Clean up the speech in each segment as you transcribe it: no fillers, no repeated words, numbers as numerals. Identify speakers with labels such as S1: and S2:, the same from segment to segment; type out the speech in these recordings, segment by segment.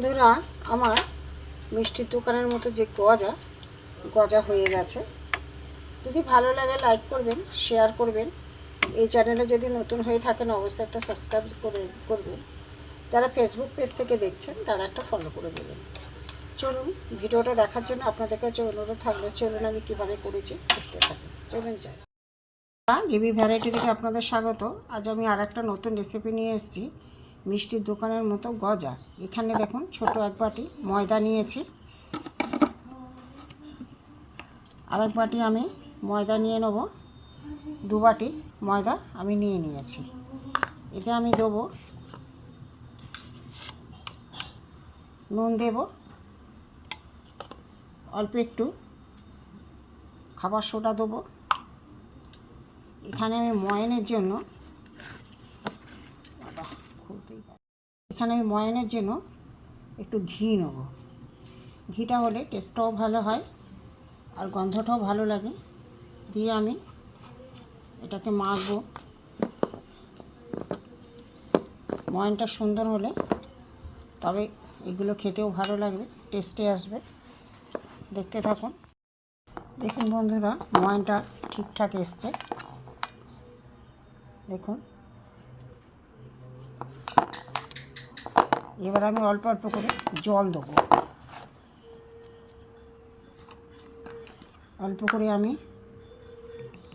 S1: বন্ধুরা, আমার মিষ্টির দোকানের মতো যে গজা হয়ে গেছে। যদি ভালো লাগে লাইক করবেন, শেয়ার করবেন। এই চ্যানেলে যদি নতুন হয়ে থাকেন অবশ্যই একটা সাবস্ক্রাইব করবেন। যারা ফেসবুক পেজ থেকে দেখছেন তারা একটা ফলো করে দেবেন। চলুন, ভিডিওটা দেখার জন্য আপনাদের কাছে অনুরোধ থাকলো, চলুন আমি কীভাবে করেছি দেখতে থাকি। চলুন যাই। জিবি ভ্যারাইটি থেকে আপনাদের স্বাগত। আজ আমি আর একটা নতুন রেসিপি নিয়ে এসেছি, মিষ্টির দোকানের মতো গজা। এখানে দেখুন ছোট এক বাটি ময়দা নিয়েছি, আর এক বাটি আমি ময়দা নিয়ে নেব। 2 বাটি ময়দা আমি নিয়ে নিয়েছি। এতে আমি দেবো নুন, দেব অল্প একটু, খাবার সোডা দেবো। এখানে আমি ময়ানের জন্য একটু ঘি নেব। ঘিটা হলে টেস্টটাও ভালো হয় আর গন্ধটাও ভালো লাগে। দিয়ে আমি এটাকে মাখবো। ময়ানটা সুন্দর হলে তবে এগুলো খেতেও ভালো লাগবে, টেস্টে আসবে। দেখতে থাকুন। দেখুন বন্ধুরা, ময়ানটা ঠিকঠাক এসছে। দেখুন, এবার আমি অল্প অল্প করে জল দেবো। অল্প করে, আমি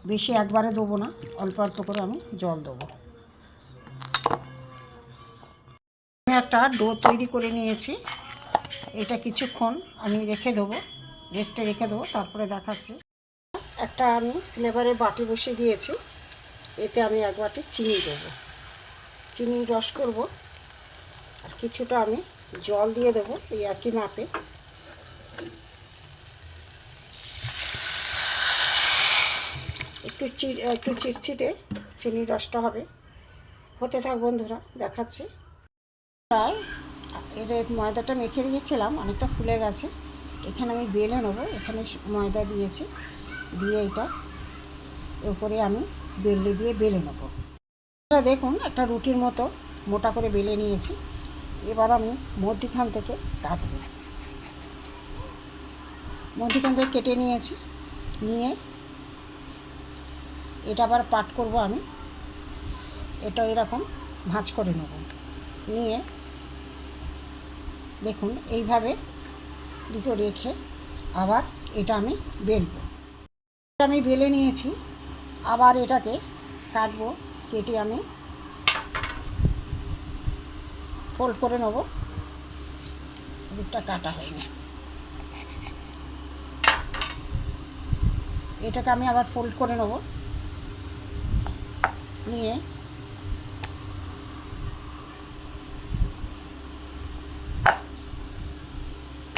S1: বেশি একবারে দেবো না, অল্প অল্প করে আমি জল দেবো। আমি একটা ডো তৈরি করে নিয়েছি। এটা কিছুক্ষণ আমি রেখে দেবো, রেস্টে রেখে দেবো, তারপরে দেখাচ্ছি। একটা আমি সিলভারের বাটি বসিয়ে দিয়েছি। এতে আমি এক বাটি চিনি দেবো, চিনি রস করব। আর কিছুটা আমি জল দিয়ে দেবো এই একই মাপে। একটু চিটচিটে চিনির রসটা হবে। হতে থাক বন্ধুরা, দেখাচ্ছি। প্রায় এর ময়দাটা মেখে রেখেছিলাম, অনেকটা ফুলে গেছে। এখানে আমি বেলে নেবো। এখানে ময়দা দিয়েছি, দিয়ে এটা উপরে আমি বেলে দিয়ে বেলে নেবো। দেখুন, একটা রুটির মতো মোটা করে বেলে নিয়েছি। এবার আমি মধ্যিখান থেকে কাটবো। মধ্যিখান থেকে কেটে নিয়েছি। নিয়ে এটা আবার পাট করব আমি। এটা এরকম ভাঁজ করে নেব। নিয়ে দেখুন এইভাবে দুটো রেখে আবার এটা আমি বেলবো। আমি বেলে নিয়েছি, আবার এটাকে কাটবো। কেটে আমি ফোল্ড করে নেব। এদিকটা কাটা হয়নি। এটাকে আমি আবার ফোল্ড করে নেব। নিয়ে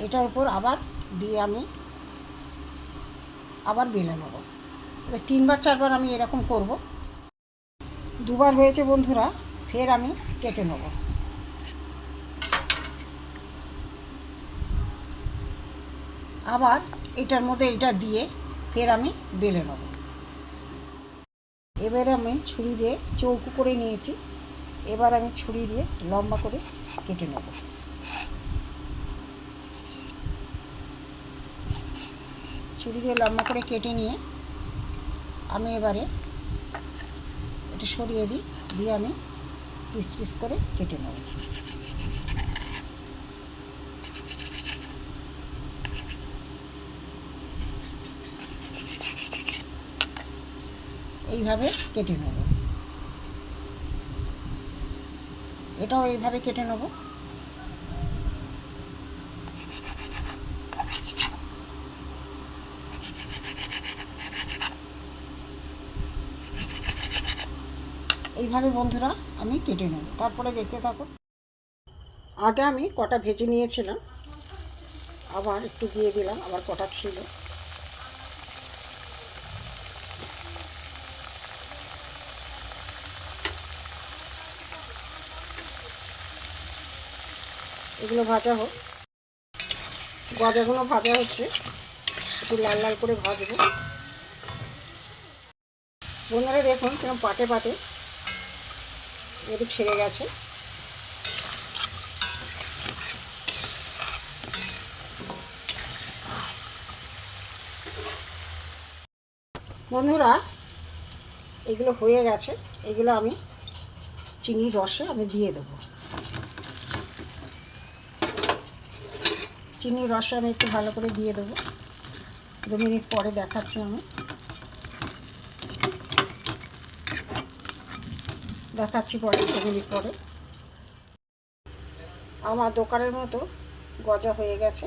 S1: এটার উপর আবার দিয়ে আমি আবার বেলে নেব। এবার 3বার 4বার আমি এরকম করব। 2বার হয়েছে বন্ধুরা, ফের আমি কেটে নেব। আবার এটার মধ্যে এটা দিয়ে ফের আমি বেলে নেব। এবারে আমি ছুরি দিয়ে চৌকো করে নিয়েছি। এবার আমি ছুরি দিয়ে লম্বা করে কেটে নেব। ছুরি দিয়ে লম্বা করে কেটে নিয়ে আমি এবারে এটা সরিয়ে দিই, দিয়ে আমি পিস পিস করে কেটে নেব। এইভাবে কেটে নেব। এটাও এইভাবে কেটে নেব। এইভাবে বন্ধুরা আমি কেটে নেব, তারপরে দেখতে থাকুন। আগে আমি কটা ভেজে নিয়েছিলাম, আবার একটু দিয়ে দিলাম, আবার কটা ছিল। এগুলো ভাজা হোক। গজাগুলো ভাজা হচ্ছে, একটু লাল লাল করে ভাজবো। বন্ধুরা দেখুন কিরকম পাটে পাটে একটু ছেড়ে গেছে। বন্ধুরা, এগুলো হয়ে গেছে। এগুলো আমি চিনির রসে আমি দিয়ে দেবো। চিনির রসে আমি একটু ভালো করে দিয়ে দেবো। 2 মিনিট পরে দেখাচ্ছি আমি। দেখাচ্ছি পরে 2 মিনিট পরে। আমার দোকানের মতো গজা হয়ে গেছে।